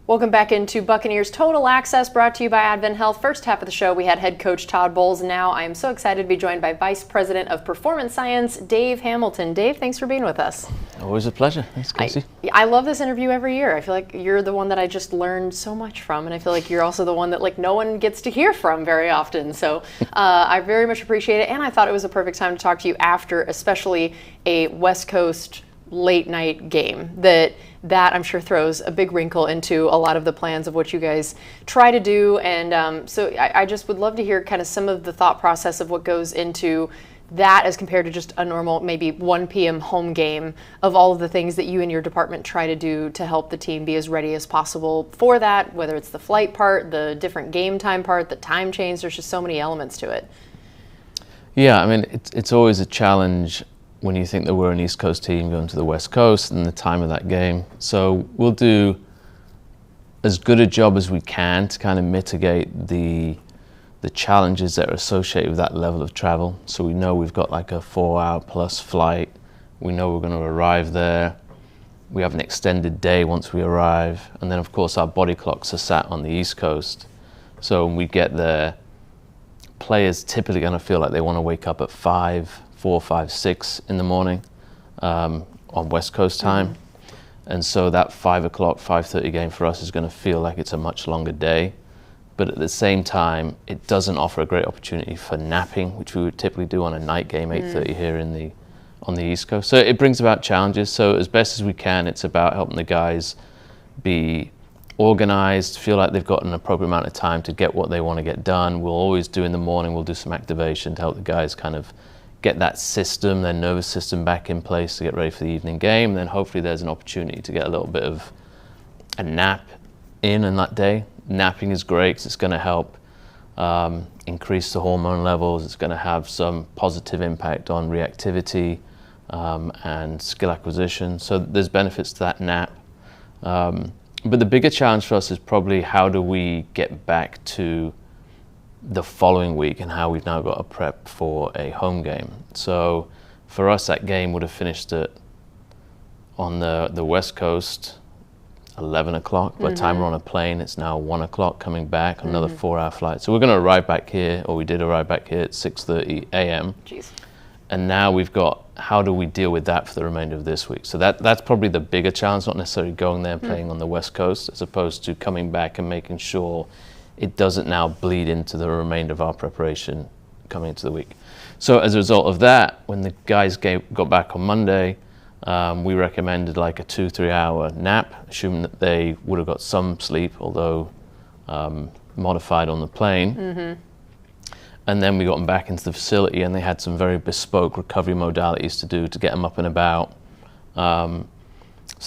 Welcome back into Buccaneers Total Access, brought to you by Advent Health. First half of the show, we had head coach Todd Bowles. Now I am so excited to be joined by Vice President of Performance Science, Dave Hamilton. Dave, thanks for being with us. Always a pleasure. Thanks, Casey. I love this interview every year. I feel like you're the one that I just learned so much from, and I feel like you're also the one that no one gets to hear from very often. So I very much appreciate it, and I thought it was a perfect time to talk to you after, especially a West Coast late night game that I'm sure throws a big wrinkle into a lot of the plans of what you guys try to do. And so I just would love to hear kind of some of the thought process of what goes into that as compared to just a normal maybe 1 p.m. home game, of all of the things that you and your department try to do to help the team be as ready as possible for that, whether it's the flight part, the different game time part, the time change. There's just so many elements to it. Yeah, I mean, it's always a challenge when you think that we're an East Coast team going to the West Coast and the time of that game. So we'll do as good a job as we can to kind of mitigate the challenges that are associated with that level of travel. So we know we've got like a 4-hour plus flight. We know we're going to arrive there. We have an extended day once we arrive. And then of course our body clocks are sat on the East Coast. So when we get there, players typically going to feel like they want to wake up at 4, 5, 6 in the morning on West Coast time. Mm-hmm. And so that 5 o'clock, 5:30 game for us is going to feel like it's a much longer day. But at the same time, it doesn't offer a great opportunity for napping, which we would typically do on a night game, 8:30 here on the East Coast. So it brings about challenges. So as best as we can, it's about helping the guys be organized, feel like they've got an appropriate amount of time to get what they want to get done. We'll always do in the morning, we'll do some activation to help the guys kind of get that system, their nervous system back in place to get ready for the evening game. And then hopefully there's an opportunity to get a little bit of a nap in that day. Napping is great because it's going to help increase the hormone levels. It's going to have some positive impact on reactivity and skill acquisition. So there's benefits to that nap. But the bigger challenge for us is probably how do we get back to the following week and how we've now got to prep for a home game. So for us, that game would have finished on the West Coast 11 o'clock. By the time we're on a plane, it's now 1 o'clock coming back, another 4-hour flight. So we're going to arrive back here, or we did arrive back here at 6:30 a.m. Jeez. And now we've got, how do we deal with that for the remainder of this week? So that's probably the bigger challenge, not necessarily going there and playing on the West Coast, as opposed to coming back and making sure it doesn't now bleed into the remainder of our preparation coming into the week. So as a result of that, when the guys got back on Monday, we recommended like a 2-3 hour nap, assuming that they would have got some sleep, although modified on the plane. And then we got them back into the facility, and they had some very bespoke recovery modalities to do to get them up and about. So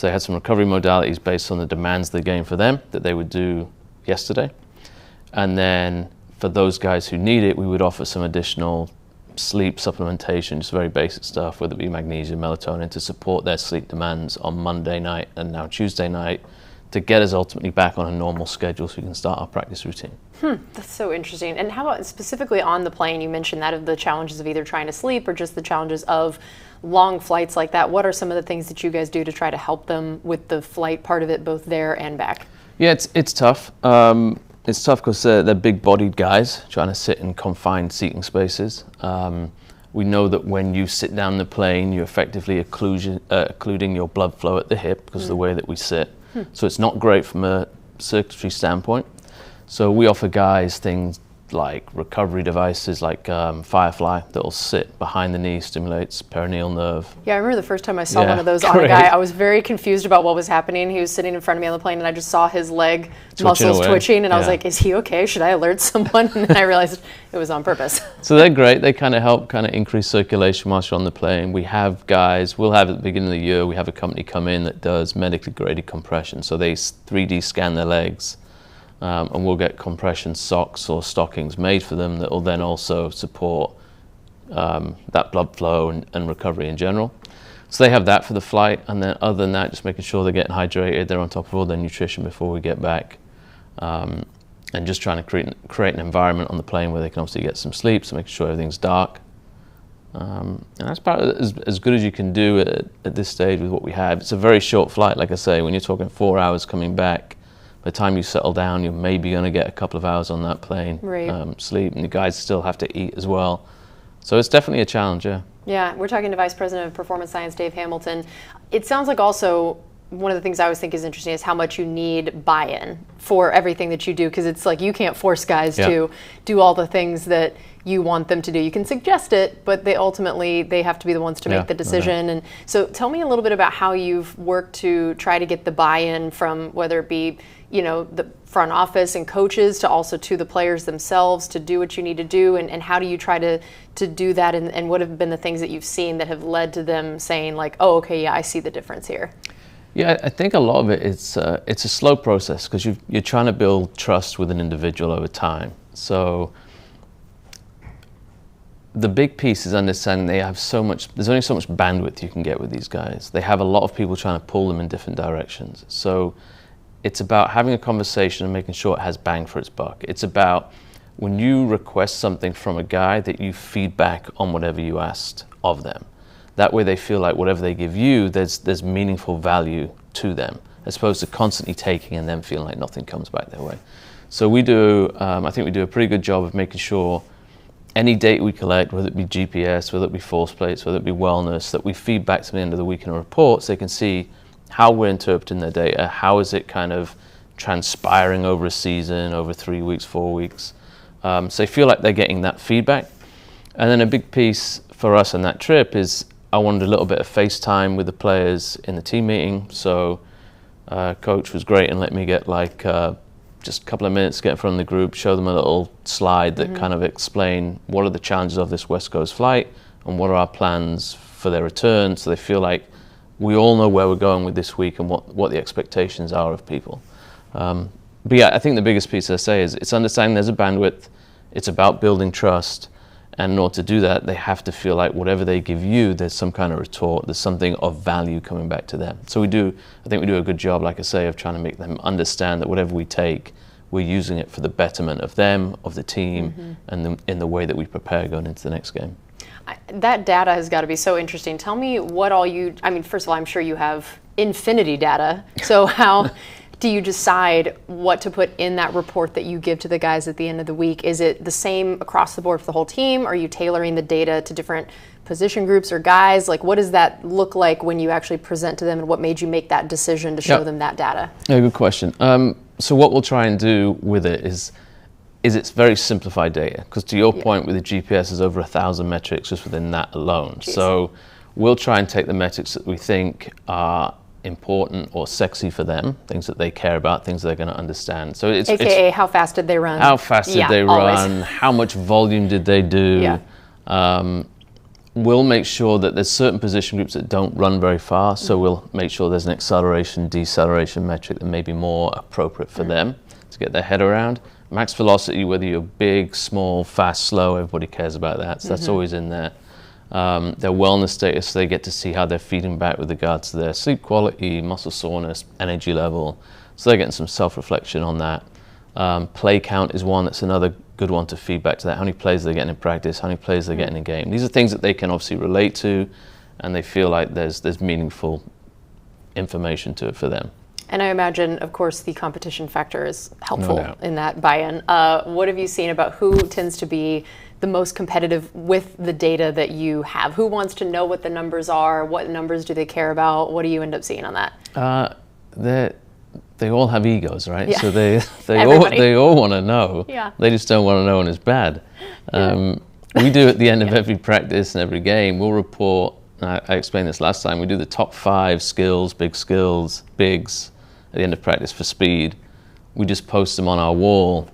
they had some recovery modalities based on the demands of the game for them that they would do yesterday. And then for those guys who need it, we would offer some additional sleep supplementation, just very basic stuff, whether it be magnesium, melatonin, to support their sleep demands on Monday night and now Tuesday night, to get us ultimately back on a normal schedule so we can start our practice routine. That's so interesting. And how about specifically on the plane? You mentioned that of the challenges of either trying to sleep or just the challenges of long flights like that. What are some of the things that you guys do to try to help them with the flight part of it, both there and back? Yeah, it's tough. It's tough because they're big-bodied guys trying to sit in confined seating spaces. We know that when you sit down the plane, you're effectively occluding your blood flow at the hip because of the way that we sit. So it's not great from a circulatory standpoint. So we offer guys things like recovery devices like Firefly that will sit behind the knee, stimulates perineal nerve. Yeah, I remember the first time I saw one of those on a guy, I was very confused about what was happening. He was sitting in front of me on the plane and I just saw his leg muscles twitching and I was like, is he okay? Should I alert someone? And then I realized it was on purpose. So they're great. They kind of help increase circulation whilst you're on the plane. We have guys, we'll have at the beginning of the year, we have a company come in that does medically graded compression. So they 3D scan their legs. And we'll get compression socks or stockings made for them that will then also support that blood flow and recovery in general. So they have that for the flight, and then other than that, just making sure they're getting hydrated, they're on top of all their nutrition before we get back, and just trying to create an environment on the plane where they can obviously get some sleep, so making sure everything's dark. And that's about as good as you can do at this stage with what we have. It's a very short flight, like I say, when you're talking 4 hours coming back. By the time you settle down, you're maybe going to get a couple of hours on that plane, right. Sleep, and the guys still have to eat as well. So it's definitely a challenge, yeah. Yeah, we're talking to Vice President of Performance Science, Dave Hamilton. It sounds like also one of the things I always think is interesting is how much you need buy-in for everything that you do, because it's like you can't force guys to do all the things that you want them to do. You can suggest it, but they have to be the ones to make the decision. And so tell me a little bit about how you've worked to try to get the buy-in from whether it be, the front office and coaches to also to the players themselves to do what you need to do, and how do you try to do that, and what have been the things that you've seen that have led to them saying like, oh, okay, yeah, I see the difference here? Yeah, I think a lot of it it's a slow process because you're trying to build trust with an individual over time. So the big piece is understanding there's only so much bandwidth you can get with these guys. They have a lot of people trying to pull them in different directions. So it's about having a conversation and making sure it has bang for its buck. It's about when you request something from a guy that you feedback on whatever you asked of them. That way they feel like whatever they give you, there's meaningful value to them, as opposed to constantly taking and then feeling like nothing comes back their way. So we do, I think we do a pretty good job of making sure any data we collect, whether it be GPS, whether it be force plates, whether it be wellness, that we feed back to the end of the week in a report so they can see how we're interpreting their data, how is it kind of transpiring over a season, over 3 weeks, 4 weeks. So they feel like they're getting that feedback. And then a big piece for us on that trip is I wanted a little bit of FaceTime with the players in the team meeting. So coach was great and let me get like just a couple of minutes to get in front of the group, show them a little slide that kind of explain what are the challenges of this West Coast flight and what are our plans for their return, so they feel like we all know where we're going with this week and what the expectations are of people. But yeah, I think the biggest piece I say is it's understanding there's a bandwidth, it's about building trust, and in order to do that, they have to feel like whatever they give you, there's some kind of retort, there's something of value coming back to them. So I think we do a good job, like I say, of trying to make them understand that whatever we take, we're using it for the betterment of them, of the team, and in the way that we prepare going into the next game. That data has got to be so interesting. Tell me what all first of all, I'm sure you have infinity data. So how do you decide what to put in that report that you give to the guys at the end of the week? Is it the same across the board for the whole team? Are you tailoring the data to different position groups or guys? Like, what does that look like when you actually present to them, and what made you make that decision to show them that data? Yeah, good question. So what we'll try and do with it is it's very simplified data, because to your point with the GPS, there's over 1,000 metrics just within that alone. Jeez. So we'll try and take the metrics that we think are important or sexy for them, things that they care about, things they're going to understand. So it's how fast did they run? How fast did they run? How much volume did they do? Yeah. We'll make sure that there's certain position groups that don't run very fast, so we'll make sure there's an acceleration, deceleration metric that may be more appropriate for them to get their head around. Max velocity, whether you're big, small, fast, slow, everybody cares about that, so that's always in there. Their wellness status, so they get to see how they're feeding back with regards to their sleep quality, muscle soreness, energy level, so they're getting some self-reflection on that. Play count is one that's another good one to feed back to that. How many plays they're getting in practice, how many plays they're getting in game. These are things that they can obviously relate to, and they feel like there's meaningful information to it for them. And I imagine, of course, the competition factor is helpful in that buy-in. What have you seen about who tends to be the most competitive with the data that you have? Who wants to know what the numbers are? What numbers do they care about? What do you end up seeing on that? They all have egos, right? Yeah. So they all want to know. Yeah. They just don't want to know when it's bad. We do at the end of every practice and every game, we'll report, I explained this last time, we do the top 5 skills, bigs, at the end of practice for speed. We just post them on our wall.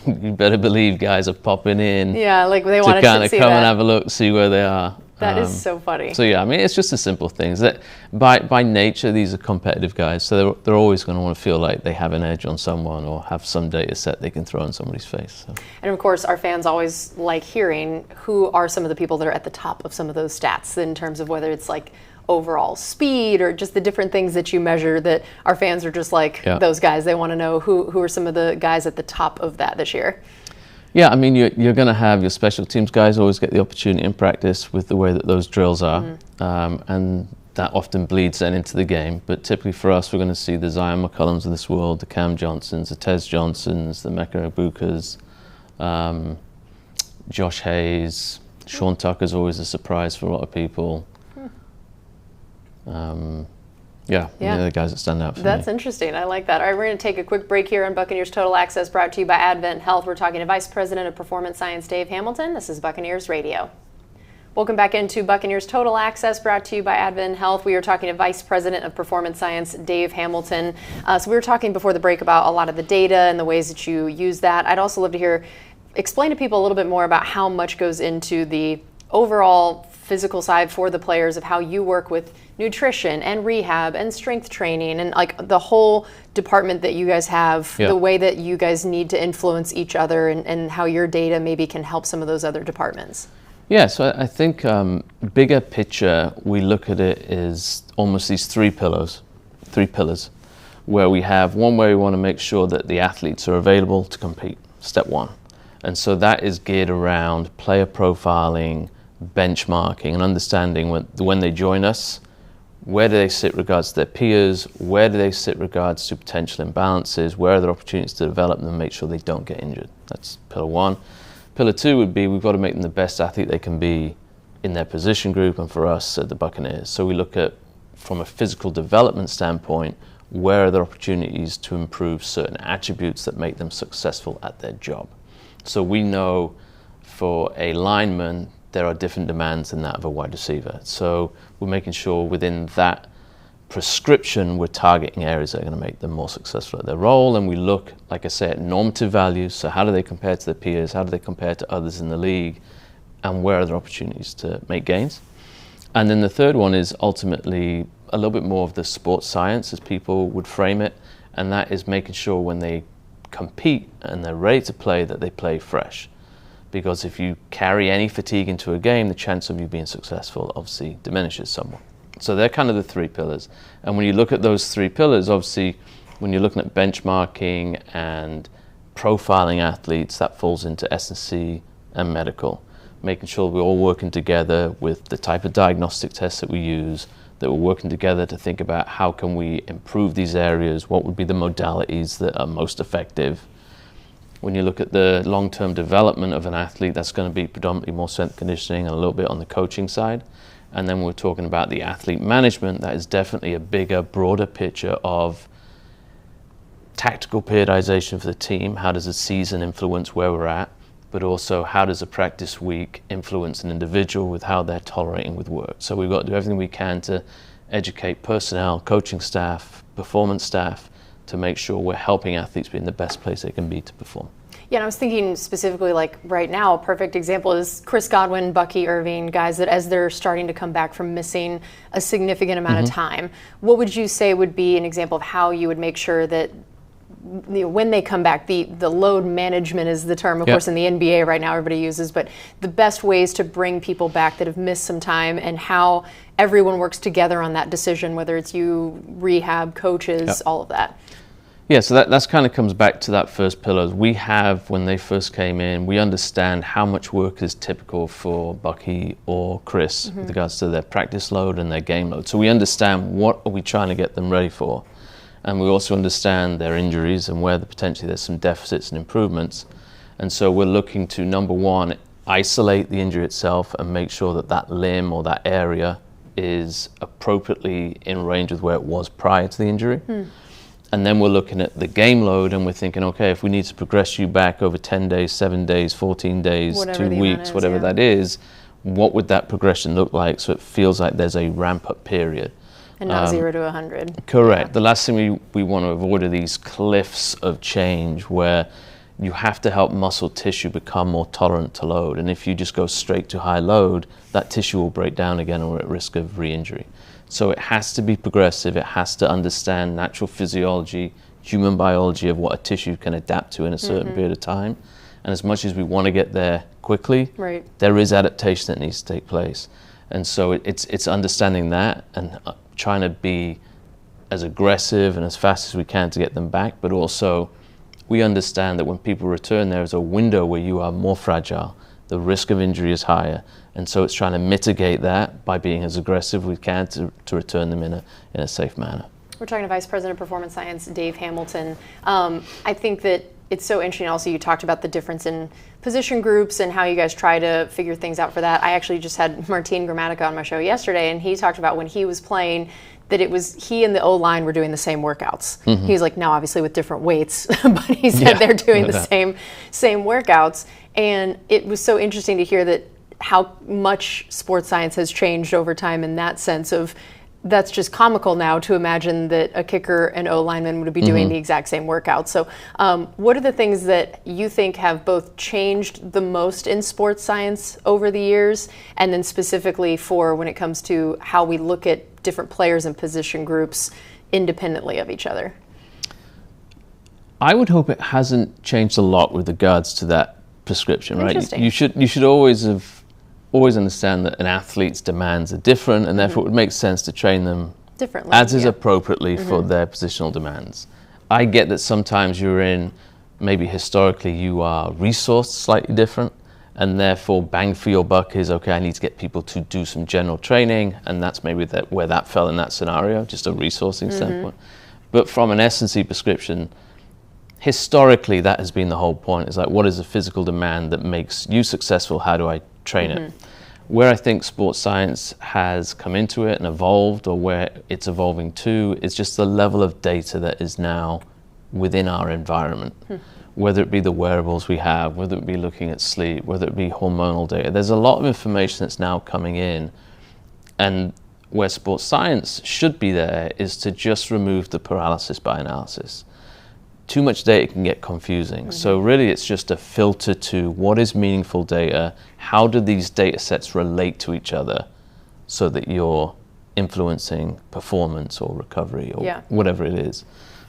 You better believe guys are popping in. Yeah, like they want to kind of see come that. And have a look, see where they are. That is so funny. So yeah, I mean, it's just the simple things that by nature, these are competitive guys. So they're always going to want to feel like they have an edge on someone or have some data set they can throw in somebody's face. So. And of course, our fans always like hearing who are some of the people that are at the top of some of those stats in terms of whether it's like overall speed or just the different things that you measure that our fans are just like those guys. They want to know who are some of the guys at the top of that this year. Yeah, I mean, you're going to have your special teams guys always get the opportunity in practice with the way that those drills are. And that often bleeds then into the game. But typically for us, we're going to see the Zion McCullums of this world, the Cam Johnsons, the Tez Johnsons, the Mecca Ibukas, Josh Hayes. Sean Tucker's always a surprise for a lot of people. Yeah, they're the guys that stand out for me. That's interesting. I like that. All right, we're going to take a quick break here on Buccaneers Total Access, brought to you by Advent Health. We're talking to Vice President of Performance Science, Dave Hamilton. This is Buccaneers Radio. Welcome back into Buccaneers Total Access, brought to you by Advent Health. We are talking to Vice President of Performance Science, Dave Hamilton. So we were talking before the break about a lot of the data and the ways that you use that. I'd also love to explain to people a little bit more about how much goes into the overall physical side for the players, of how you work with nutrition and rehab and strength training and like the whole department that you guys have, the way that you guys need to influence each other, and how your data maybe can help some of those other departments. Yeah, so I think bigger picture, we look at it as almost these three pillars, where we have one where we want to make sure that the athletes are available to compete, step one. And so that is geared around player profiling, benchmarking, and understanding when they join us, where do they sit regards to their peers, where do they sit regards to potential imbalances, where are there opportunities to develop them and make sure they don't get injured. That's pillar one. Pillar two would be we've got to make them the best athlete they can be in their position group, and for us at the Buccaneers. So we look at, from a physical development standpoint, where are there opportunities to improve certain attributes that make them successful at their job. So we know for a lineman, there are different demands than that of a wide receiver. So we're making sure within that prescription, we're targeting areas that are going to make them more successful at their role. And we look, like I said, at normative values. So how do they compare to their peers? How do they compare to others in the league? And where are there opportunities to make gains? And then the third one is ultimately a little bit more of the sports science, as people would frame it. And that is making sure when they compete and they're ready to play, that they play fresh. Because if you carry any fatigue into a game, the chance of you being successful obviously diminishes somewhat. So they're kind of the three pillars. And when you look at those three pillars, obviously, when you're looking at benchmarking and profiling athletes, that falls into S&C and medical. Making sure we're all working together with the type of diagnostic tests that we use, that we're working together to think about how can we improve these areas, what would be the modalities that are most effective. When you look at the long-term development of an athlete, that's going to be predominantly more strength conditioning and a little bit on the coaching side. And then we're talking about the athlete management. That is definitely a bigger, broader picture of tactical periodization for the team. How does a season influence where we're at? But also, how does a practice week influence an individual with how they're tolerating with work? So we've got to do everything we can to educate personnel, coaching staff, performance staff, to make sure we're helping athletes be in the best place they can be to perform. Yeah, and I was thinking specifically, like right now, a perfect example is Chris Godwin, Bucky Irving, guys that as they're starting to come back from missing a significant amount of time, what would you say would be an example of how you would make sure that when they come back, the load management is the term, of course, in the NBA right now everybody uses, but the best ways to bring people back that have missed some time, and how everyone works together on that decision, whether it's you, rehab, coaches, all of that. Yeah, so that's kind of comes back to that first pillar. We have, when they first came in, we understand how much work is typical for Bucky or Chris with regards to their practice load and their game load. So we understand what are we trying to get them ready for. And we also understand their injuries and where potentially there's some deficits and improvements. And so we're looking to, number one, isolate the injury itself and make sure that that limb or that area is appropriately in range with where it was prior to the injury. And then we're looking at the game load and we're thinking, okay, if we need to progress you back over 10 days, 7 days, 14 days, whatever 2 weeks, whatever that is, what would that progression look like so it feels like there's a ramp-up period? And not 0 to 100. Correct. The last thing we want to avoid are these cliffs of change where you have to help muscle tissue become more tolerant to load. And if you just go straight to high load, that tissue will break down again or at risk of re-injury. So it has to be progressive. It has to understand natural physiology, human biology of what a tissue can adapt to in a certain period of time. And as much as we want to get there quickly, there is adaptation that needs to take place. And so it's understanding that and trying to be as aggressive and as fast as we can to get them back. But also, we understand that when people return, there is a window where you are more fragile the risk of injury is higher. And so it's trying to mitigate that by being as aggressive as we can to return them in a safe manner. We're talking to Vice President of Performance Science, Dave Hamilton. I think that it's so interesting. Also, you talked about the difference in position groups and how you guys try to figure things out for that. I actually just had Martin Gramatica on my show yesterday, and he talked about when he was playing that it was he and the O-line were doing the same workouts. He was like, now obviously with different weights, but he said they're doing the same workouts. And it was so interesting to hear that how much sports science has changed over time in that sense of that's just comical now to imagine that a kicker and O-lineman would be doing the exact same workout. So what are the things that you think have both changed the most in sports science over the years, and then specifically for when it comes to how we look at different players and position groups independently of each other? I would hope it hasn't changed a lot with regards to that prescription, right? Interesting. You should always understand that an athlete's demands are different, and therefore it would make sense to train them differently, as is appropriately for their positional demands. I get that sometimes maybe historically you are resourced slightly different, and therefore bang for your buck is, okay, I need to get people to do some general training, and that's maybe where that fell in that scenario, just a resourcing standpoint. But from an S&C prescription, historically that has been the whole point. It's like, what is the physical demand that makes you successful? How do I train it? Where I think sports science has come into it and evolved, or where it's evolving to, is just the level of data that is now within our environment. Whether it be the wearables we have, whether it be looking at sleep, whether it be hormonal data. There's a lot of information that's now coming in, and where sports science should be there is to just remove the paralysis by analysis. Too much data can get confusing. So really it's just a filter to what is meaningful data, how do these data sets relate to each other so that you're influencing performance or recovery or whatever it is.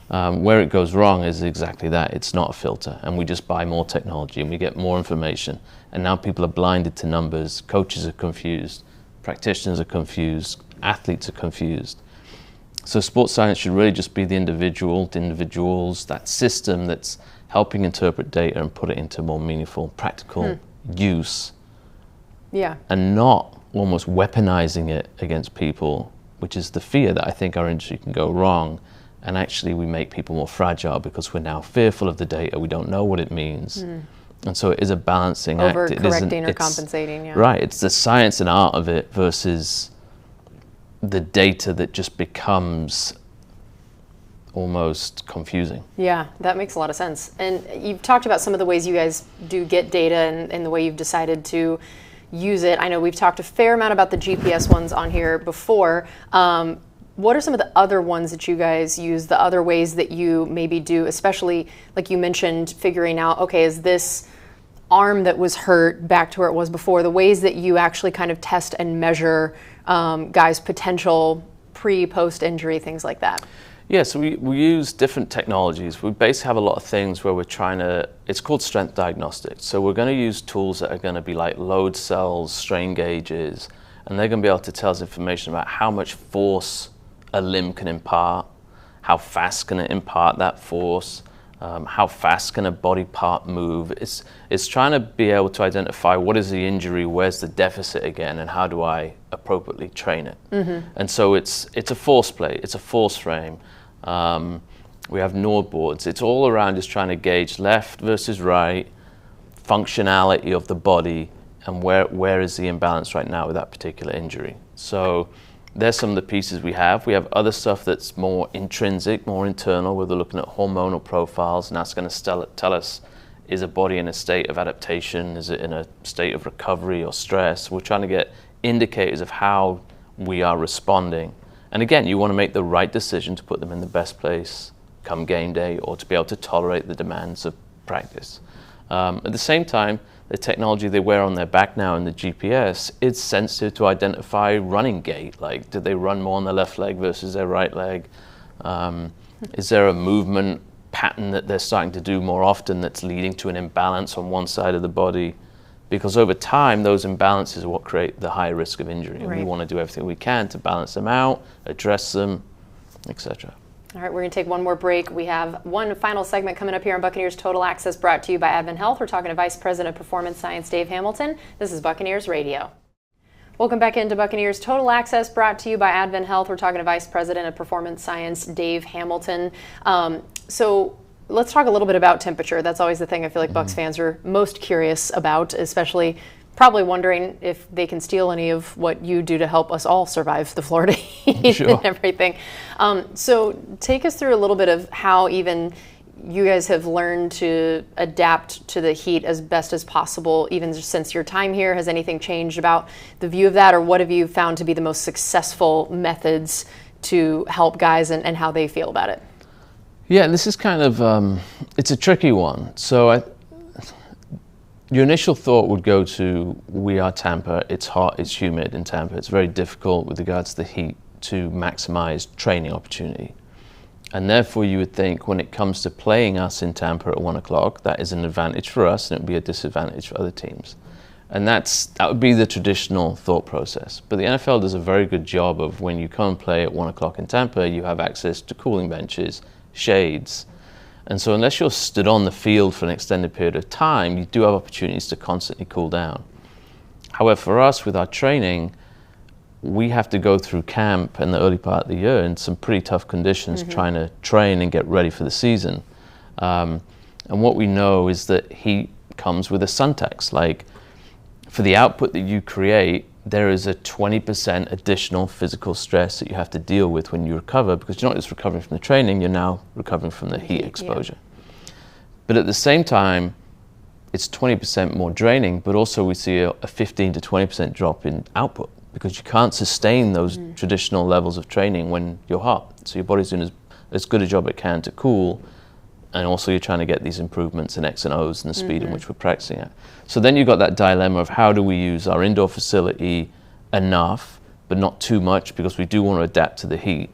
Where it goes wrong is exactly that. It's not a filter, and we just buy more technology and we get more information, and now people are blinded to numbers, coaches are confused, practitioners are confused, athletes are confused. So sports science should really just be the individuals, that system that's helping interpret data and put it into more meaningful, practical use. And not almost weaponizing it against people, which is the fear that I think our industry can go wrong. And actually we make people more fragile because we're now fearful of the data. We don't know what it means. And so it is a balancing act. Over-correcting or compensating, Right, it's the science and art of it versus the data that just becomes almost confusing. Yeah, that makes a lot of sense. And you've talked about some of the ways you guys do get data and the way you've decided to use it. I know we've talked a fair amount about the GPS ones on here before. What are some of the other ones that you guys use, the other ways that you maybe do, especially like you mentioned, figuring out, okay, is this arm that was hurt back to where it was before, the ways that you actually kind of test and measure guys' potential pre-post injury, things like that? Yeah, so we use different technologies. We basically have a lot of things where we're trying to, it's called strength diagnostic. So we're going to use tools that are going to be like load cells, strain gauges, and they're going to be able to tell us information about how much force a limb can impart, how fast can it impart that force, how fast can a body part move. It's trying to be able to identify what is the injury, where's the deficit again, and how do I appropriately train it. And so it's a force plate, it's a force frame. We have Nord boards. It's all around just trying to gauge left versus right, functionality of the body, and where is the imbalance right now with that particular injury. So there's some of the pieces we have. We have other stuff that's more intrinsic, more internal, where they're looking at hormonal profiles, and that's going to tell us, is a body in a state of adaptation? Is it in a state of recovery or stress? We're trying to get indicators of how we are responding. And again, you want to make the right decision to put them in the best place come game day, or to be able to tolerate the demands of practice. At the same time, the technology they wear on their back now in the GPS, it's sensitive to identify running gait. Like, did they run more on their left leg versus their right leg? Is there a movement pattern that they're starting to do more often that's leading to an imbalance on one side of the body? Because over time, those imbalances are what create the high risk of injury. And we want to do everything we can to balance them out, address them, etc. All right, we're going to take one more break. We have one final segment coming up here on Buccaneers Total Access, brought to you by Advent Health. We're talking to Vice President of Performance Science, Dave Hamilton. This is Buccaneers Radio. Welcome back into Buccaneers Total Access, brought to you by Advent Health. We're talking to Vice President of Performance Science, Dave Hamilton. So let's talk a little bit about temperature. That's always the thing I feel like Bucs fans are most curious about, especially probably wondering if they can steal any of what you do to help us all survive the Florida heat Sure. and everything. So take us through a little bit of how even you guys have learned to adapt to the heat as best as possible, even since your time here. Has anything changed about the view of that, or what have you found to be the most successful methods to help guys and how they feel about it? Yeah, this is kind of, it's a tricky one. So your initial thought would go to, we are Tampa, it's hot, it's humid in Tampa. It's very difficult with regards to the heat to maximize training opportunity. And therefore you would think when it comes to playing us in Tampa at 1 o'clock, that is an advantage for us and it would be a disadvantage for other teams. And that would be the traditional thought process. But the NFL does a very good job of, when you come and play at 1 o'clock in Tampa, you have access to cooling benches, shades. And so unless you're stood on the field for an extended period of time, you do have opportunities to constantly cool down. However, for us, with our training, we have to go through camp in the early part of the year in some pretty tough conditions, trying to train and get ready for the season. And what we know is that heat comes with a sun tax. Like, for the output that you create, there is a 20% additional physical stress that you have to deal with when you recover, because you're not just recovering from the training, you're now recovering from the heat exposure. Yeah. But at the same time, it's 20% more draining, but also we see a 15 to 20% drop in output, because you can't sustain those traditional levels of training when you're hot. So your body's doing as good a job it can to cool, and also you're trying to get these improvements in X and O's and the speed in which we're practicing at. So then you've got that dilemma of, how do we use our indoor facility enough, but not too much, because we do want to adapt to the heat.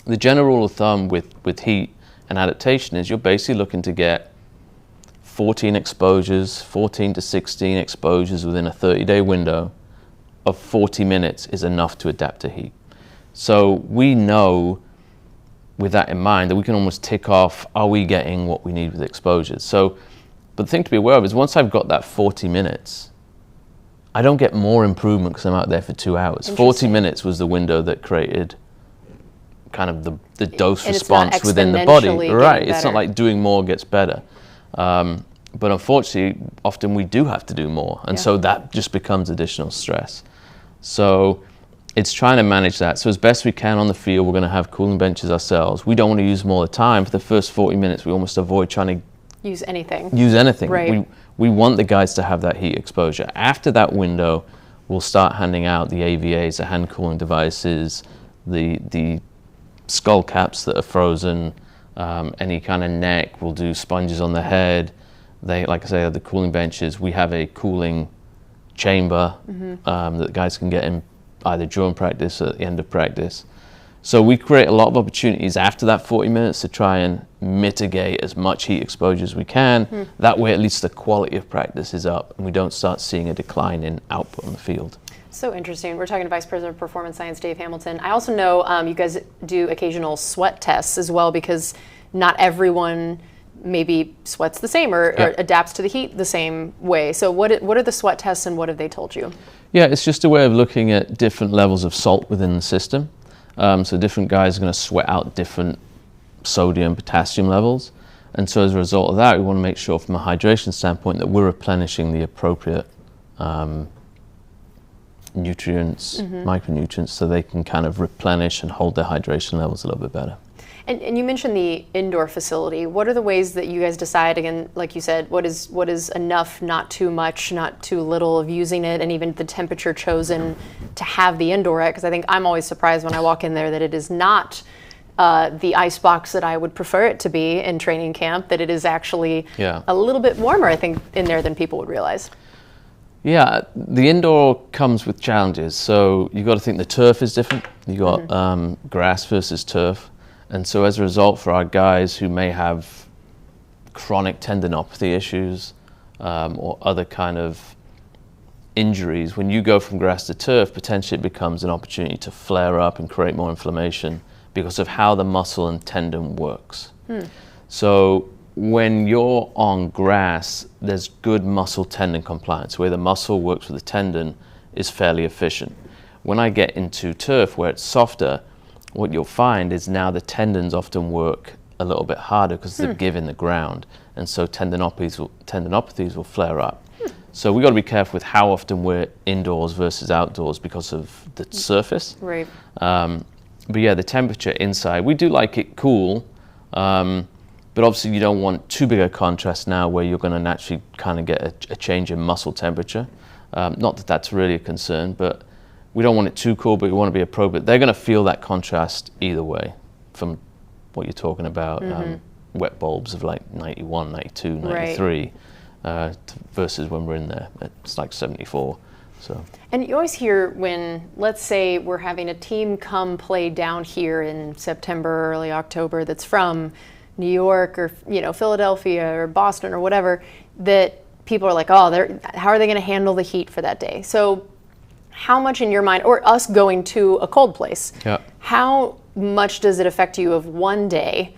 The general rule of thumb with heat and adaptation is you're basically looking to get 14 exposures, 14 to 16 exposures within a 30-day window of 40 minutes is enough to adapt to heat. So we know, with that in mind, that we can almost tick off, are we getting what we need with exposures? So, but the thing to be aware of is, once I've got that 40 minutes, I don't get more improvement because I'm out there for 2 hours. 40 minutes was the window that created kind of the dose response within the body. Right, it's not like doing more gets better. But unfortunately, often we do have to do more. And so that just becomes additional stress. So it's trying to manage that. So as best we can on the field, we're going to have cooling benches ourselves. We don't want to use them all the time. For the first 40 minutes, we almost avoid trying to use anything. Right. We want the guys to have that heat exposure. After that window, we'll start handing out the AVAs, the hand cooling devices, the skull caps that are frozen, any kind of neck. We'll do sponges on the head. They, like I say, are the cooling benches. We have a cooling chamber that the guys can get in either during practice or at the end of practice. So we create a lot of opportunities after that 40 minutes to try and mitigate as much heat exposure as we can. That way, at least the quality of practice is up and we don't start seeing a decline in output on the field. So interesting. We're talking to Vice President of Performance Science, Dave Hamilton. I also know you guys do occasional sweat tests as well, because not everyone maybe sweats the same or adapts to the heat the same way. So what are the sweat tests and what have they told you? Yeah, it's just a way of looking at different levels of salt within the system. So different guys are going to sweat out different sodium, potassium levels. And so as a result of that, we want to make sure from a hydration standpoint that we're replenishing the appropriate nutrients, micronutrients, so they can kind of replenish and hold their hydration levels a little bit better. And you mentioned the indoor facility. What are the ways that you guys decide, again, like you said, what is enough, not too much, not too little of using it, and even the temperature chosen to have the indoor at? Because I think I'm always surprised when I walk in there that it is not the ice box that I would prefer it to be in training camp, that it is actually a little bit warmer, I think, in there than people would realize. Yeah, the indoor comes with challenges. So you've got to think the turf is different. You've got grass versus turf. And so as a result, for our guys who may have chronic tendinopathy issues or other kind of injuries, when you go from grass to turf, potentially it becomes an opportunity to flare up and create more inflammation because of how the muscle and tendon works. So when you're on grass, there's good muscle tendon compliance, where the muscle works with the tendon is fairly efficient. When I get into turf where it's softer, what you'll find is now the tendons often work a little bit harder because they're giving the ground, and so tendinopathies will flare up. So we got to be careful with how often we're indoors versus outdoors because of the surface. Right. But yeah, the temperature inside, we do like it cool, but obviously you don't want too big a contrast now where you're going to naturally kind of get a change in muscle temperature. Not that that's really a concern, but we don't want it too cool, but we want to be appropriate. They're going to feel that contrast either way from what you're talking about, wet bulbs of like 91, 92, 93, versus when we're in there, it's like 74. So. And you always hear when, let's say we're having a team come play down here in September, early October, that's from New York or Philadelphia or Boston or whatever, that people are like, oh, how are they going to handle the heat for that day? So how much in your mind, or us going to a cold place, how much does it affect you of one day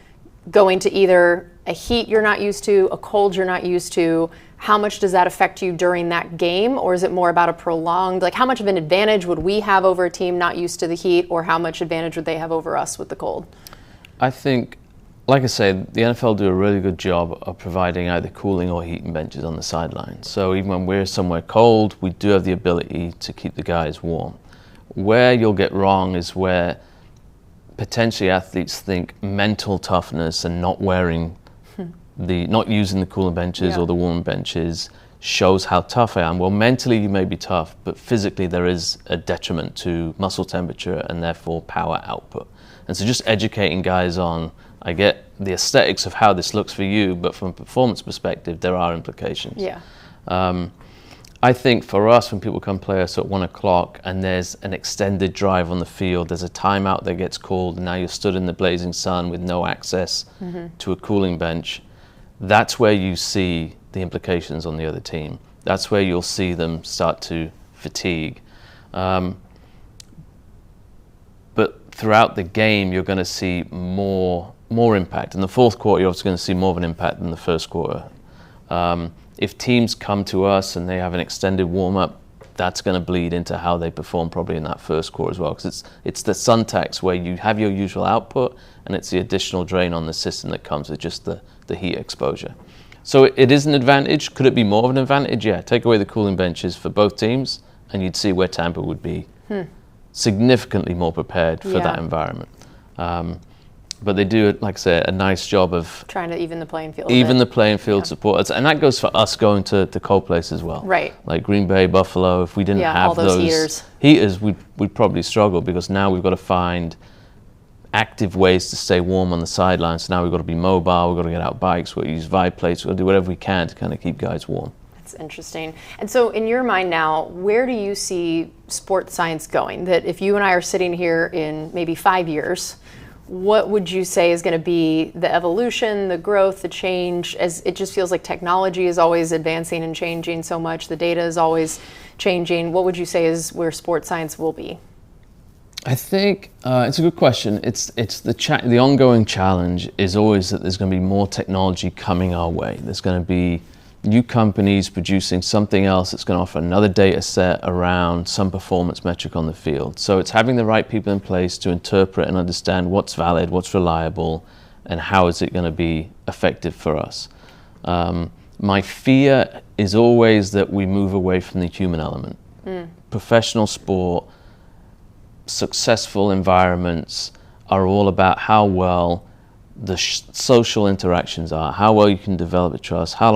going to either a heat you're not used to, a cold you're not used to? How much does that affect you during that game? Or is it more about a prolonged, like how much of an advantage would we have over a team not used to the heat, or how much advantage would they have over us with the cold? I think, like I said, the NFL do a really good job of providing either cooling or heating benches on the sideline. So even when we're somewhere cold, we do have the ability to keep the guys warm. Where you'll get wrong is where potentially athletes think mental toughness and not wearing not using the cooler benches or the warm benches shows how tough I am. Well, mentally you may be tough, but physically there is a detriment to muscle temperature and therefore power output. And so just educating guys on, I get the aesthetics of how this looks for you, but from a performance perspective, there are implications. Yeah. I think for us, when people come play us at 1 o'clock and there's an extended drive on the field, there's a timeout that gets called, and now you're stood in the blazing sun with no access to a cooling bench, that's where you see the implications on the other team. That's where you'll see them start to fatigue. But throughout the game, you're going to see more impact. In the fourth quarter, you're also going to see more of an impact than the first quarter. If teams come to us and they have an extended warm-up, that's going to bleed into how they perform probably in that first quarter as well, because it's the sun tax where you have your usual output and it's the additional drain on the system that comes with just the heat exposure. So it is an advantage. Could it be more of an advantage? Yeah, take away the cooling benches for both teams and you'd see where Tampa would be significantly more prepared for that environment. But they do, like I say, a nice job of trying to even the playing field. Even the playing field support. And that goes for us going to cold places as well. Right. Like Green Bay, Buffalo, if we didn't have all those heaters, we'd probably struggle, because now we've got to find active ways to stay warm on the sidelines. So now we've got to be mobile, we've got to get out bikes, we've got to use vibe plates, we've got to do whatever we can to kind of keep guys warm. That's interesting. And so in your mind now, where do you see sports science going? That if you and I are sitting here in maybe 5 years, what would you say is going to be the evolution, the growth, the change? As it just feels like technology is always advancing and changing so much, the data is always changing. What would you say is where sports science will be? I think it's a good question. It's the ongoing challenge is always that there's going to be more technology coming our way. There's going to be new companies producing something else that's going to offer another data set around some performance metric on the field. So it's having the right people in place to interpret and understand what's valid, what's reliable, and how is it going to be effective for us. My fear is always that we move away from the human element. Professional sport, successful environments are all about how well the social interactions are, how well you can develop a trust, how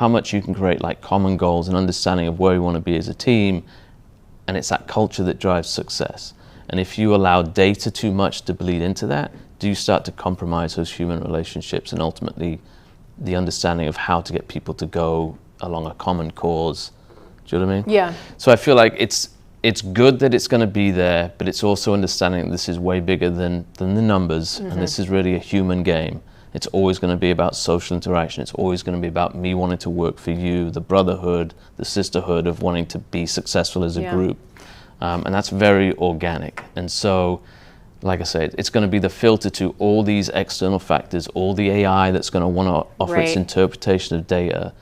much you can create like common goals and understanding of where you want to be as a team, and it's that culture that drives success. And if you allow data too much to bleed into that, do you start to compromise those human relationships and ultimately the understanding of how to get people to go along a common cause? Do you know what I mean? Yeah. So I feel like it's good that it's going to be there, but it's also understanding that this is way bigger than the numbers, and this is really a human game. It's always going to be about social interaction. It's always going to be about me wanting to work for you, the brotherhood, the sisterhood of wanting to be successful as a group. And that's very organic. And so like I said, it's going to be the filter to all these external factors, all the AI that's going to want to offer its interpretation of data,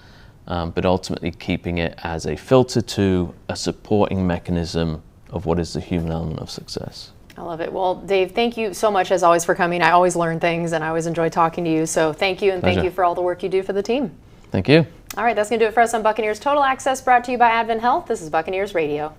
but ultimately keeping it as a filter to a supporting mechanism of what is the human element of success. I love it. Well, Dave, thank you so much as always for coming. I always learn things and I always enjoy talking to you. So thank you, and Pleasure. thank you for all the work you do for the team. Thank you. All right, that's going to do it for us on Buccaneers Total Access, brought to you by Advent Health. This is Buccaneers Radio.